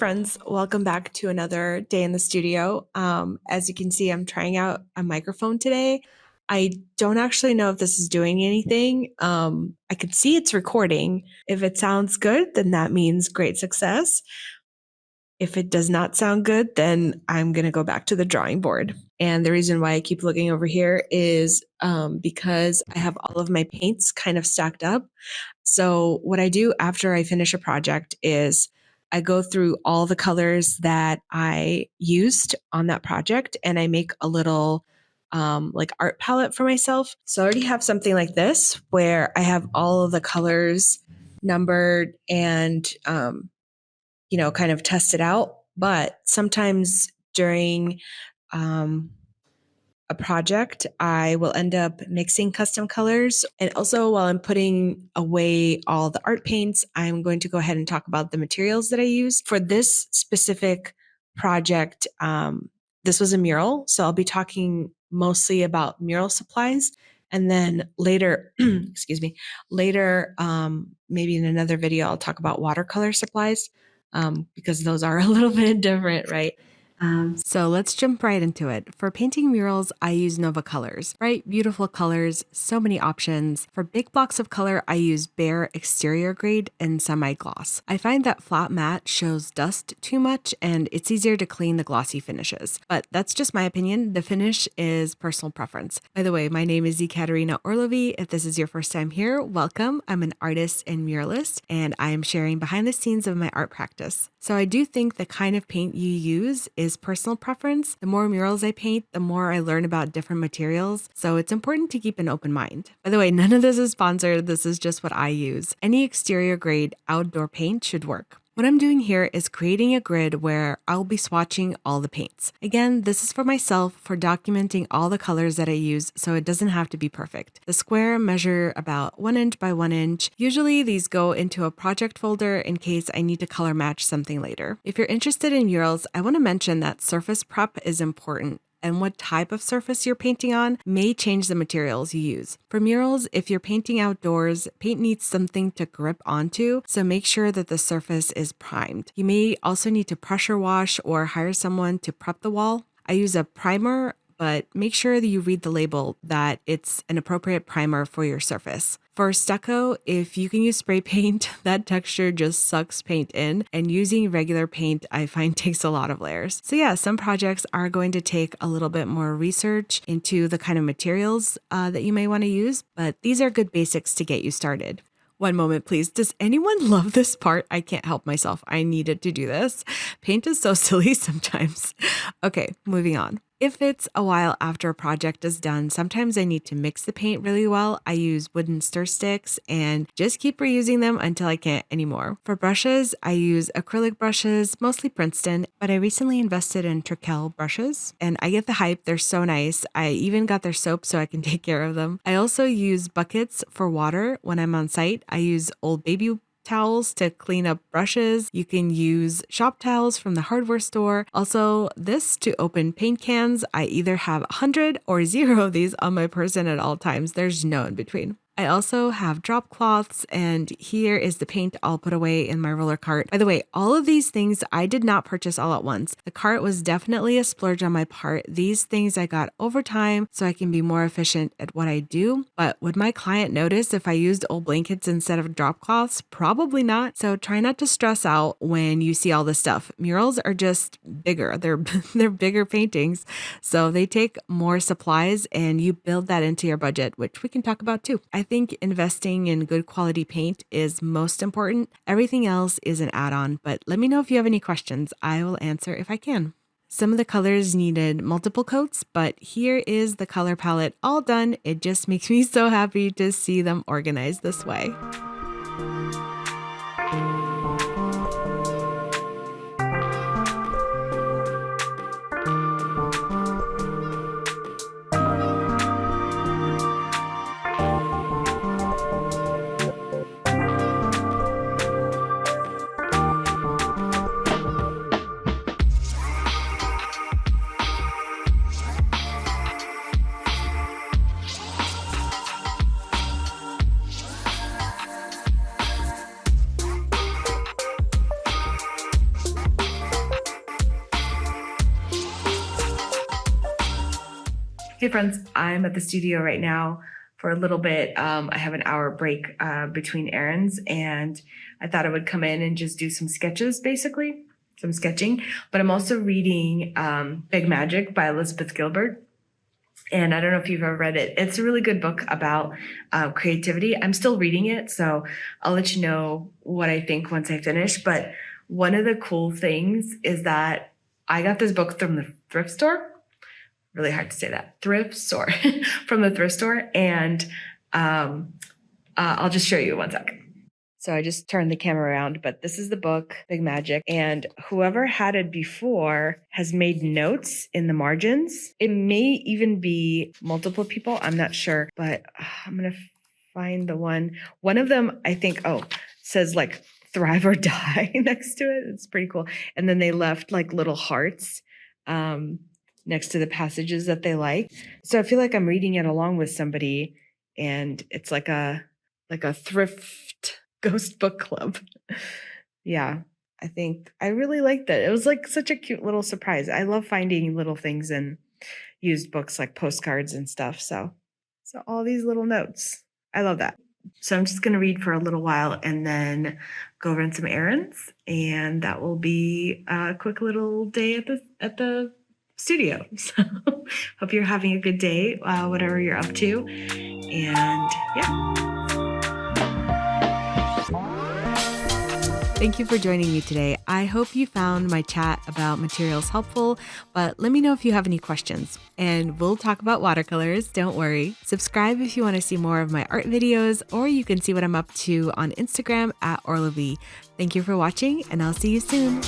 friends, welcome back to another day in the studio. As you can see, I'm trying out a microphone today. I don't actually know if this is doing anything. I can see it's recording. If it sounds good, then that means great success. If it does not sound good, then I'm going to go back to the drawing board. And the reason why I keep looking over here is because I have all of my paints kind of stacked up. So what I do after I finish a project is I go through all the colors that I used on that project and I make a little like art palette for myself. So I already have something like this where I have all of the colors numbered and kind of tested out. But sometimes during a project, I will end up mixing custom colors. And also, while I'm putting away all the art paints, I'm going to go ahead and talk about the materials that I use. For this specific project, this was a mural. So I'll be talking mostly about mural supplies. And then later, excuse me, later, maybe in another video, I'll talk about watercolor supplies because those are a little bit different, right? So let's jump right into it. For painting murals, I use Nova colors. Bright, beautiful colors, so many options. For big blocks of color, I use Behr exterior grade and semi-gloss. I find that flat matte shows dust too much and it's easier to clean the glossy finishes. But that's just my opinion. The finish is personal preference. By the way, my name is Ekaterina Orlovie. If this is your first time here, welcome. I'm an artist and muralist, and I am sharing behind the scenes of my art practice. So I do think the kind of paint you use is personal preference. The more murals I paint, the more I learn about different materials. So it's important to keep an open mind. By the way, none of this is sponsored. This is just what I use. Any exterior grade outdoor paint should work. What I'm doing here is creating a grid where I'll be swatching all the paints. Again, this is for myself, for documenting all the colors that I use so it doesn't have to be perfect. The square measure about 1 inch by 1 inch. Usually these go into a project folder in case I need to color match something later. If you're interested in murals, I want to mention that surface prep is important, and what type of surface you're painting on may change the materials you use. For murals, if you're painting outdoors, paint needs something to grip onto, so make sure that the surface is primed. You may also need to pressure wash or hire someone to prep the wall. I use a primer, but make sure that you read the label that it's an appropriate primer for your surface. For stucco, if you can use spray paint, that texture just sucks paint in, and using regular paint I find takes a lot of layers. So yeah, some projects are going to take a little bit more research into the kind of materials that you may want to use, but these are good basics to get you started. One moment, please. Does anyone love this part? I can't help myself. I needed to do this. Paint is so silly sometimes. Okay, moving on. If it's a while after a project is done, sometimes I need to mix the paint really well. I use wooden stir sticks and just keep reusing them until I can't anymore. For brushes, I use acrylic brushes, mostly Princeton, but I recently invested in Trekell Brushes and I get the hype. They're so nice. I even got their soap so I can take care of them. I also use buckets for water when I'm on site. I use old baby towels to clean up brushes. You can use shop towels from the hardware store. Also, this to open paint cans. I either have 100 or 0 of these on my person at all times. There's no in between. I also have drop cloths, and here is the paint I'll put away in my roller cart. By the way, all of these things I did not purchase all at once. The cart was definitely a splurge on my part. These things I got over time so I can be more efficient at what I do. But would my client notice if I used old blankets instead of drop cloths? Probably not. So try not to stress out when you see all this stuff. Murals are just bigger. They're bigger paintings, so they take more supplies, and you build that into your budget, which we can talk about too. I think investing in good quality paint is most important. Everything else is an add-on, but let me know if you have any questions. I will answer if I can. Some of the colors needed multiple coats, but here is the color palette all done. It just makes me so happy to see them organized this way. Hey friends, I'm at the studio right now for a little bit. I have an hour break between errands, and I thought I would come in and just do some sketches, basically, some sketching. But I'm also reading Big Magic by Elizabeth Gilbert. And I don't know if you've ever read it. It's a really good book about creativity. I'm still reading it, so I'll let you know what I think once I finish. But one of the cool things is that I got this book from the thrift store. Really hard to say that. Thrift store. From the thrift store. And I'll just show you one second. So I just turned the camera around, but this is the book, Big Magic. And whoever had it before has made notes in the margins. It may even be multiple people. I'm not sure, but I'm going to find the one. One of them, I think, says like thrive or die next to it. It's pretty cool. And then they left like little hearts next to the passages that they like. So I feel like I'm reading it along with somebody, and it's like a thrift ghost book club. Yeah, I think I really liked that. It was like such a cute little surprise. I love finding little things in used books like postcards and stuff. So all these little notes. I love that. So I'm just going to read for a little while and then go run some errands, and that will be a quick little day at the studio. So hope you're having a good day, whatever you're up to. And yeah. Thank you for joining me today. I hope you found my chat about materials helpful, but let me know if you have any questions. And we'll talk about watercolors, don't worry. Subscribe if you want to see more of my art videos, or you can see what I'm up to on Instagram at Orlovie. Thank you for watching, and I'll see you soon.